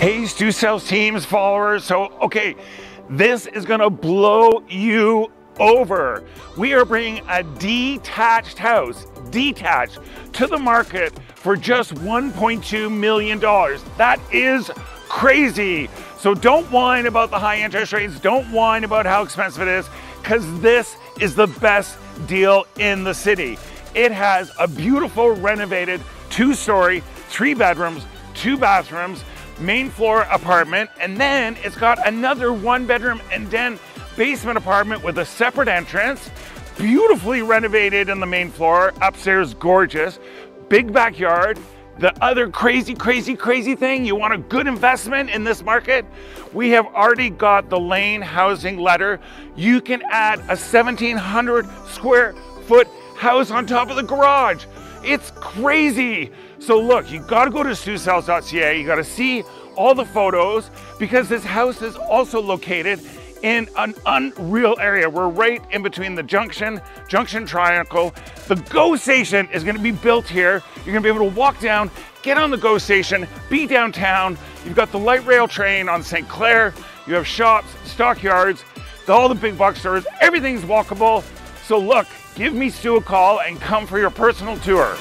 Hey, Stu Sales Teams followers. Okay, this is gonna blow you over. We are bringing a detached house, to the market for just $1.2 million. That is crazy. So don't whine about the high interest rates. Don't whine about how expensive it is, because this is the best deal in the city. It has a beautiful renovated 2-story, 3 bedrooms, 2 bathrooms, main floor apartment, and then it's got another 1-bedroom and den basement apartment with a separate entrance, beautifully renovated in the main floor, upstairs gorgeous, big backyard. The other crazy thing, you want a good investment in this market? We have already got the Lane housing letter. You can add a 1,700 square foot house on top of the garage. It's crazy. So look, you gotta go to StuSales.ca, you gotta see all the photos, because this house is also located in an unreal area. We're right in between the junction triangle. The GO station is gonna be built here. You're gonna be able to walk down, get on the GO station, be downtown. You've got the light rail train on St. Clair. You have shops, stockyards, all the big box stores, everything's walkable. So look, give me Stu a call and come for your personal tour.